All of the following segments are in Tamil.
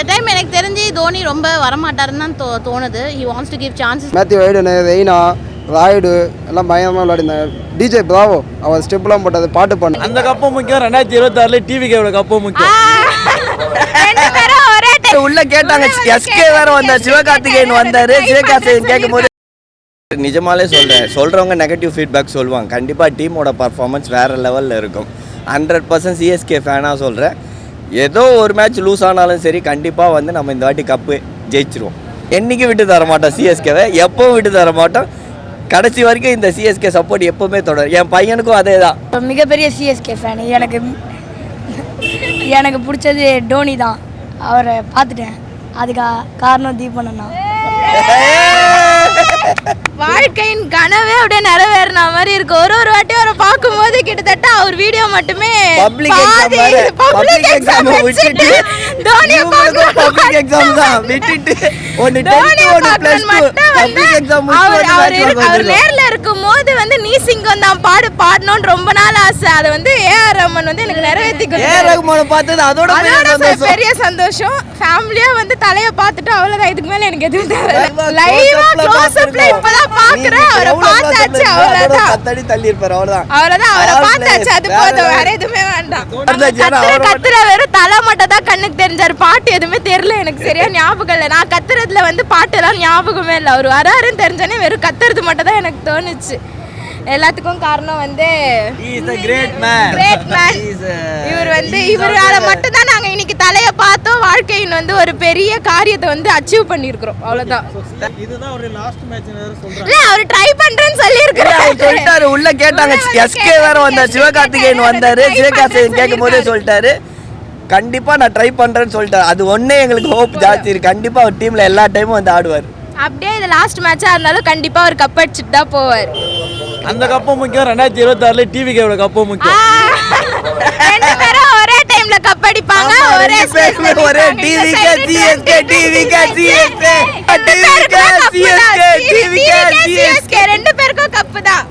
இந்த டைம் எனக்கு தெரிஞ்சு தோனி ரொம்ப வரமாட்டாருன்னு தான் தோணுது. He wants to give chances. Matthew Hayden, Raina, Rayudu எல்லாம் பயங்கரமாக விளையாடிருந்தாங்க. டிஜே பிராவோ அவர் ஸ்டெப்லாம் போட்டது பாட்டு பண்ண அந்த கப்பும் முக்கியம். 2026 டிவிகேவோட கப்பும் முக்கியம். உள்ள கேட்டாங்க, எஸ்கே வேற வந்தார், சிவகார்த்திகேயன் வந்தாரு. சிவகார்த்திகேயன் கேட்கும்போது நிஜமாலே சொல்கிறவங்க நெகட்டிவ் ஃபீட்பேக் சொல்லுவாங்க. கண்டிப்பாக டீமோட பர்ஃபார்மன்ஸ் வேறு லெவலில் இருக்கும். 100% சிஎஸ்கே ஃபேனாக சொல்கிறேன். ஏதோ ஒரு மேட்ச் லூஸ் ஆனாலும் சரி, கண்டிப்பாக வந்து நம்ம இந்த வாட்டி கப்பு ஜெயிச்சிருவோம். என்றைக்கும் விட்டு தர மாட்டோம் சிஎஸ்கேவை, எப்பவும் விட்டு தர மாட்டோம். கடைசி வரைக்கும் இந்த சிஎஸ்கே சப்போர்ட் எப்போவுமே தொடரும். என் பையனுக்கும் அதே தான். மிகப்பெரிய சிஎஸ்கே ஃபேனு. எனக்கு பிடிச்சது டோனி தான். அவரை பார்த்துட்டேன், அதுக்கு காரணம் தீபன் தான். வாழ்க்கையின் கனவே அப்படியே நிறைவேறின மாதிரி இருக்கு. ஒரு வாட்டி அவரை பார்க்கும்போது கிட்டத்தட்ட அவர் வீடியோ மட்டுமே பப்ளிக் எக்ஸாம் விட்டுட்டு தோனி பப்ளிக் எக்ஸாம் தான் விட்டுட்டு ஒரு 10 பப்ளிக் எக்ஸாம் அவர் நேர்ல இருக்கும்போது வந்து நீ சிங்கம் தான் பாடணும்னு ரொம்ப நாள் ஆசை. அதை வந்து ஏஆர் ரஹ்மான் வந்து எனக்கு நிறைவேற்றி ஏஆர் ரஹ்மான் பார்த்தது அதோட பெரிய சந்தோஷம். ஃபேமிலியா வந்து தலைய பார்த்துட்டு அவ்வளவுதான். இதுக்கு மேல எனக்கு எதுவும் தெரியல. லைவா க்ளோஸ் அப்ல இப்பதான் பாக்குறேன். அவரை பார்த்தாச்சு, அவ்வளவுதான். கத்தடி தள்ளி இருப்பார், அவ்வளவுதான். அவரை பார்த்தாச்சு, அது போதும், வேற எதுவுமே வேண்டாம். கத்துற வெறும் தலை மட்டும் தான் கண்ணுக்கு தெரிஞ்சாரு. பாட்டு எதுவுமே தெரியல, எனக்கு சரியா ஞாபகம் இல்லை. நான் கத்துறதுல வந்து பாட்டு எல்லாம் ஞாபகமே இல்லை. அவர் வராருன்னு தெரிஞ்சோன்னே வெறும் கத்துறது மட்டும் தான் எனக்கு தோணுச்சு. எல்லாத்துக்கும் காரணம் வந்து இவரால மட்டும் தான் நாங்க இன்னைக்கு தலைய பார்த்தோம். வாழ்க்கையின் வந்து ஒரு பெரிய காரியத்தை வந்து அச்சீவ் பண்ணிருக்கிறோம், அவ்வளவுதான். இதுதான் ஒரு லாஸ்ட் மேட்ச் வேற சொல்றாங்க. இல்ல, அவர் ட்ரை பண்றேன்னு சொல்லிட்டாரு. உள்ள கேட்டாங்க, எஸ்கே வேற வந்தார், சிவகார்த்திகேயன் வந்தாரு. சிவகார்த்திகேயன் கேட்கும்போதே சொல்லிட்டாரு, கண்டிப்பா நான் ட்ரை பண்றேன்னு சொல்லிட்டாரு. அது ஒன்னே எங்களுக்கு ஹோப் ஜாஸ்தி இருக்கு. கண்டிப்பா அவர் டீம்ல எல்லா டைமும் வந்து ஆடுவார். அப்படியே இது லாஸ்ட் மேட்சா இருந்தாலும் கண்டிப்பா ஒரு கப் அடிச்சுட்டு தான் போவார். அந்த கப்பும் முக்கியம். 2026 டிவிகேவோட கப்பும் முக்கியம். ரெண்டு பேரும் ஒரே டைம்ல கப் அடிப்பாங்க. ஒரே TVK CSK TVK CSK CSK ரெண்டு பேருக்கும் கப் தான்.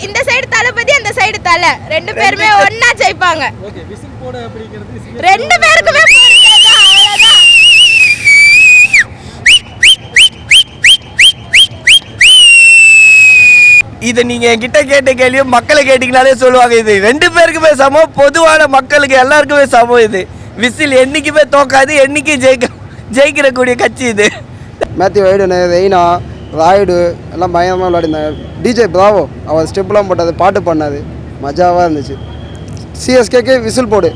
இந்த சைடு தளபதி, அந்த சைடு தலை, ரெண்டு பேருமே ஒண்ணா ஜெயிப்பாங்க. ஓகே, விசில் போட அப்படிங்கிறது ரெண்டு பேருக்குமே அவ்வளவுதான். இதை நீங்க என்கிட்ட கேட்ட கேள்வியும் மக்களை கேட்டீங்கனாலே சொல்லுவாங்க. இது ரெண்டு பேருக்குமே சமம், பொதுவான மக்களுக்கு எல்லாருக்குமே சமம். இது விசில் என்னைக்குமே தோக்காது, என்னைக்கு ஜெயிக்கிறக்கூடிய கட்சி இது. மேத்யூ வைடன், ரெய்னா, ராய்டு எல்லாம் பயங்கரமாக விளையாடிருந்தாங்க. டிஜே பிராவோ அவர் ஸ்டெப்லாம் போட்டது பாட்டு பண்ணது மஜாவாக இருந்துச்சு. சிஎஸ்கேக்கு விசில் போடு,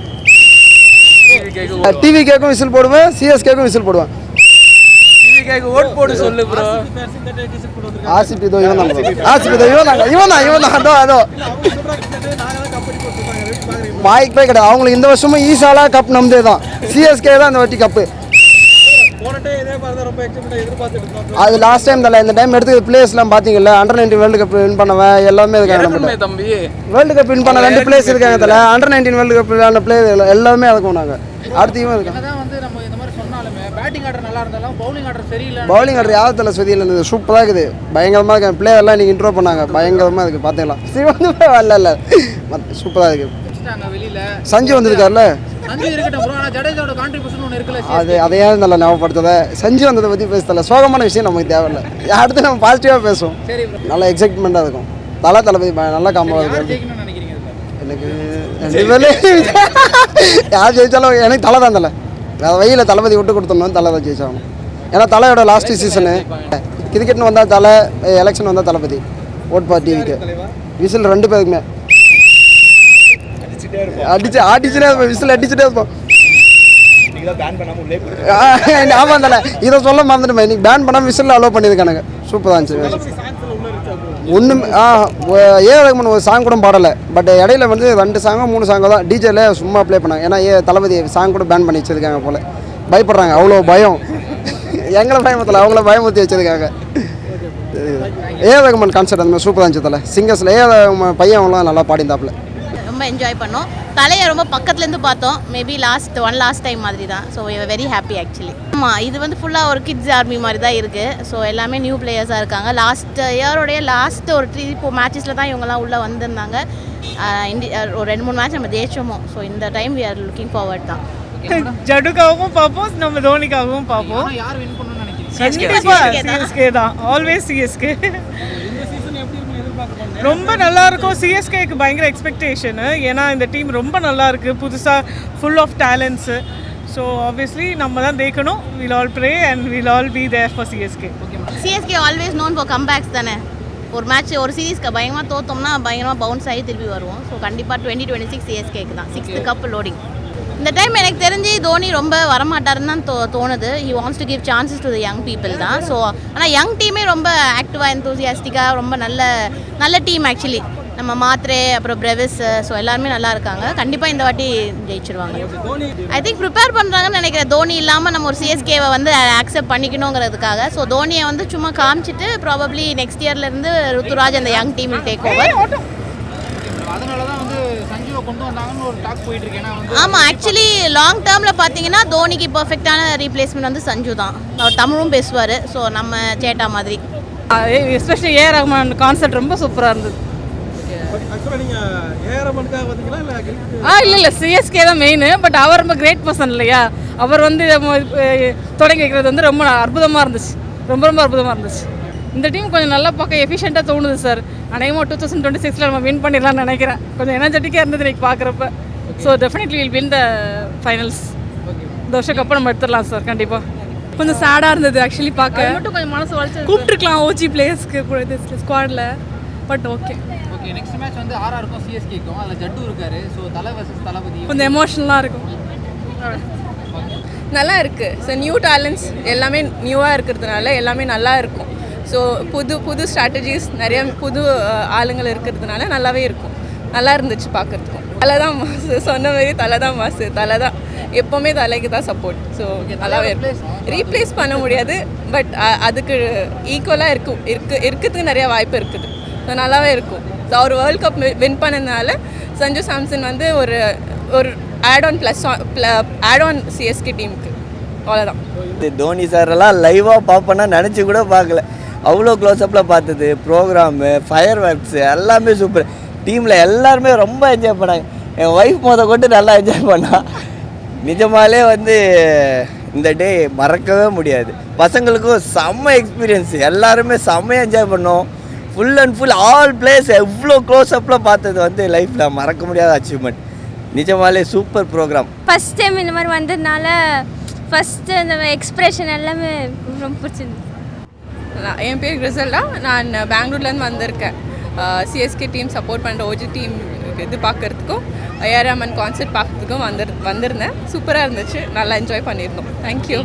டிவிகேக்கும் விசில் போடுவேன், சிஎஸ்கேக்கும் விசில் போடுவேன். ஓட் போடு சொல்லு ப்ரோ. ஆசிபி இதோ இவன் தான் அதோ வாய்ப்பே கிடையாது. அவங்களுக்கு இந்த வருஷமும் ஈசாலா கப் நம்பதே தான். சிஎஸ்கே தான் இந்த வாட்டி கப்பு. அது லாஸ்ட் டைம் தலை. இந்த டைம் எடுத்து பிளேயர்ஸ்லாம் பார்த்தீங்கல்ல, Under-19 வேர்ல்டு கப் வின் பண்ணவன் எல்லாமே இருக்காங்க. வேர்ல்டு கப் வின் பண்ண 2 பிளேயர்ஸ் இருக்காங்க தலை. Under-19 வேர்ல்டு கப் விளையாட பிளேயர் எல்லாமே அதுக்கும் நாங்கள் அடுத்து இவன் இருக்காங்க. பவுலிங் ஆர்டர் யாவத்தில் சரியில்லை, சூப்பராக இருக்குது, பயங்கரமாக இருக்குது. பிளேயர்லாம் நீங்கள் இன்ட்ரோ பண்ணாங்க, பயங்கரமாக இருக்குது. பார்த்தீங்களா, சிவந்து வரல, சூப்பராக இருக்குது. சஞ்சு வந்திருக்காருல்ல, அது அதையே நல்லா ஞாபகப்படுத்தலை. சஞ்சு வந்ததை பற்றி பேசல, சோகமான விஷயம் நமக்கு தேவையில்லை. அடுத்து நம்ம பாசிட்டிவாக பேசுவோம். நல்லா எக்ஸைட்மெண்ட்டாக இருக்கும். தளபதி நல்லா காம்பமாக இருக்கு. எனக்கு ரெண்டு பேர்லேயும் யார் ஜெயிச்சாலும் எனக்கு தலை தான். தலை வேறு வழியில் தளபதி விட்டு கொடுத்தோம்னு தலை தான் ஜெயிச்சாகணும். ஏன்னா தலையோட லாஸ்ட் சீசனு. கிரிக்கெட்னு வந்தால் தலை, எலெக்ஷன் வந்தால் தளபதி. ஓட் பார் டிவிக்கு விசில் ரெண்டு பேருக்குமே அடிச்சுட்டே இருப்போம், விசில் அடிச்சுட்டே இருப்போம். ஆமாம் தலை, இதை சொல்ல மறந்துட்டுமே. இன்னைக்கு பேன் பண்ணாமல் விசில் அலோவ் பண்ணியிருக்கானுங்க. சூப்பராக இருந்துச்சு. ஒன்றும் ஏஆர் ரஹ்மான் ஒரு சாங் கூட பாடலை. பட் இடையில வந்து 2 சாங்கோ 3 சாங்கோ தான் டிஜேல சும்மா ப்ளே பண்ணாங்க. ஏன்னா தளபதி சாங் கூட பேன் பண்ணி வச்சுருக்காங்க போல். பயப்படுறாங்க, அவ்வளோ பயம். எங்களை பயமத்தில் அவங்கள பயமுறுத்தி வச்சுருக்காங்க. ஏஆர் ரஹ்மான் கான்சர்ட் அந்த மாதிரி சூப்பராக இருந்துச்சு தலை. சிங்கர்ஸில் ஏஆர் ரஹ்மான் பையன் அவங்களாம் நல்லா பாடிந்தாப்புல. ரொம்ப என்ஜாய் பண்ணோம். தலையை ரொம்ப பக்கத்துலேருந்து பார்த்தோம். மேபி லாஸ்ட் டைம் மாதிரி தான். So very happy actually. ஆமாம், இது வந்து ஃபுல்லாக ஒரு கிட்ஸ் ஆர்மி மாதிரி தான் இருக்குது. ஸோ எல்லாமே நியூ பிளேயர்ஸாக இருக்காங்க. லாஸ்ட் இயரோடைய ஒரு 3-4 மேட்சஸில் தான் இவங்கெல்லாம் உள்ளே வந்திருந்தாங்க. ஒரு 2-3 மேட்ச் நம்ம ஜெயிச்சோமோ. ஸோ இந்த time we are looking forward தான். ஜடுக்காகவும் பார்ப்போம், நம்ம தோனிக்காகவும் பார்ப்போம். யார் வின் பண்ணணும்னு நினைக்கிறீங்க? கண்டிப்பா சிஎஸ்கே தான், ஆல்வேஸ் சிஎஸ்கே. ரொம்ப நல்லா இருக்கும். சிஎஸ்கேக்கு பயங்கர எக்ஸ்பெக்டேஷனு, ஏன்னா இந்த டீம் ரொம்ப நல்லா இருக்குது, புதுசாக full of talents. So obviously நம்ம தான் தேக்கணும். Will all pray and will all be there for CSK. CSK always known for comebacks தானே. ஒரு மேட்ச் ஒரு சீரீஸ்க்கு பயங்கரமாக தோத்தோம்னா பயங்கரமாக பவுன்ஸ் ஆகி திருப்பி வருவோம். ஸோ கண்டிப்பாக 2026 சிஎஸ்கேக்கு தான் 6th கப் லோடிங். இந்த டைம் எனக்கு தெரிஞ்சு தோனி ரொம்ப வரமாட்டாருன்னு தான் தோணுது. He wants to give chances to the young people தான். ஸோ ஆனால் யங் டீமே ரொம்ப ஆக்டிவாக எந்தூசியாஸ்டிக்காக ரொம்ப நல்ல டீம் ஆக்சுவலி. நம்ம மாத்ரே அப்புறம் பிரவிஸ், ஸோ எல்லாருமே நல்லா இருக்காங்க. கண்டிப்பாக இந்த வாட்டி ஜெயிச்சிருவாங்க. ஐ திங்க் ப்ரிப்பேர் பண்ணுறாங்கன்னு நினைக்கிறேன். தோனி இல்லாமல் நம்ம ஒரு சிஎஸ்கேவை வந்து அக்செப்ட் பண்ணிக்கணுங்கிறதுக்காக. ஸோ தோனியை வந்து சும்மா காமிச்சிட்டு ப்ராபப்ளி நெக்ஸ்ட் இயர்லேருந்து ருத்துராஜ் அந்த யங் டீம் டேக் ஓவர். அதனால தான் வந்து சஞ்சுவை கொண்டு வந்தாங்கன்னு ஒரு டாக் போயிட்டு இருக்கு. ஏன்னா வந்து ஆமாம், ஆக்சுவலி லாங் டேர்மில் பார்த்தீங்கன்னா தோனிக்கு பர்ஃபெக்டான ரீப்ளேஸ்மெண்ட் வந்து சஞ்சு தான். அவர் தமிழும் பேசுவார். ஸோ நம்ம சேட்டா மாதிரி. எஸ்பெஷலி ஏ ரஹ்மான் கான்செப்ட் ரொம்ப சூப்பராக இருந்தது. இல்லை சிஎஸ்கே தான் மெயின். பட் அவர் ரொம்ப கிரேட் பர்சன் இல்லையா. அவர் வந்து தொடங்கி வைக்கிறது வந்து ரொம்ப அற்புதமாக இருந்துச்சு. ரொம்ப அற்புதமாக இருந்துச்சு. இந்த டீம் கொஞ்சம் நல்லா பார்க்க எஃபிஷியண்ட்டாக தோணுது சார். அநேகமாக 2026 நம்ம வின் பண்ணிடலாம்னு நினைக்கிறேன். கொஞ்சம் எனர்ஜெட்டிக்காக இருந்தது இன்றைக்கி பார்க்குறப்ப. So definitely will win the finals. இந்த வருஷம் கப்பை நம்ம எடுத்துடலாம் சார் கண்டிப்பாக. கொஞ்சம் சேடாக இருந்தது ஆக்சுவலி பார்க்க. மட்டும் கொஞ்சம் மனசு வலிச்சு கூப்பிட்டுருக்கலாம் ஓஜி பிளேயர்ஸ்க்கு ஸ்குவாடில். But okay. நெக்ஸ்ட் மேட்ச் வந்து ஆர்ஆருக்கும் சிஎஸ்கேக்கும் அதில் ஜட்டு இருக்காரு. ஸோ தலை வர்சஸ் தளபதி கொஞ்சம் எமோஷனலாக இருக்கும். நல்லா இருக்குது. ஸோ நியூ டேலண்ட்ஸ் எல்லாமே நியூவாக இருக்கிறதுனால எல்லாமே நல்லா இருக்கும். ஸோ புது ஸ்ட்ராட்டஜிஸ் நிறைய புது ஆளுங்கள் இருக்கிறதுனால நல்லாவே இருக்கும். நல்லா இருந்துச்சு பார்க்குறதுக்கும். தலை தான் மாசு, சொன்ன மாதிரி தலை தான் மாசு. தலை தான் எப்போவுமே தலைக்கு தான் சப்போர்ட். ஸோ நல்லாவே இருக்கும். ரீப்ளேஸ் பண்ண முடியாது, பட் அதுக்கு ஈக்குவலாக இருக்கிறதுக்கு நிறைய வாய்ப்பு இருக்குது. ஸோ நல்லாவே இருக்கும். ஸோ அவர் வேர்ல்ட் கப் வின் பண்ணதுனால சஞ்சு சாம்சன் வந்து ஒரு ஆட் ஆன் சிஎஸ்கே டீமுக்கு. அவ்வளோதான். தோனி சாரெல்லாம் லைவாக பார்ப்பேன்னா நினச்சி கூட பார்க்கல. அவ்வளோ க்ளோஸ்அப்பில் பார்த்தது. ப்ரோக்ராமு, ஃபயர் ஒர்க்ஸு எல்லாமே சூப்பர். டீமில் எல்லாருமே ரொம்ப என்ஜாய் பண்ணாங்க. என் ஒய்ஃப் கொண்டு நல்லா என்ஜாய் பண்ணா. நிஜமாலே வந்து இந்த டே மறக்கவே முடியாது. பசங்களுக்கும் செம்ம எக்ஸ்பீரியன்ஸு. எல்லாருமே செம்மையாக என்ஜாய் பண்ணோம். Full and full all place எவ்வளோ க்ளோஸ்அப்பில் பார்த்தது வந்து லைஃப்பில் மறக்க முடியாத அச்சீவ்மெண்ட். நிஜமாலே சூப்பர் ப்ரோக்ராம். ஃபஸ்ட் டைம் இந்த மாதிரி வந்ததுனால ஃபஸ்ட்டு அந்த எக்ஸ்ப்ரெஷன் எல்லாமே ரொம்ப பிடிச்சிருந்துச்சு. என் பேர் கிரிசல்டா. நான் பெங்களூர்லேருந்து வந்திருக்கேன். சிஎஸ்கே டீம் சப்போர்ட் பண்ணுற ஓஜி டீம் இது பார்க்குறதுக்கும் ஏஆர் ரஹ்மான் கான்சர்ட் பார்க்குறதுக்கும் வந்திருந்தேன். சூப்பராக இருந்துச்சு. நல்லா என்ஜாய் பண்ணியிருந்தோம். தேங்க்யூ.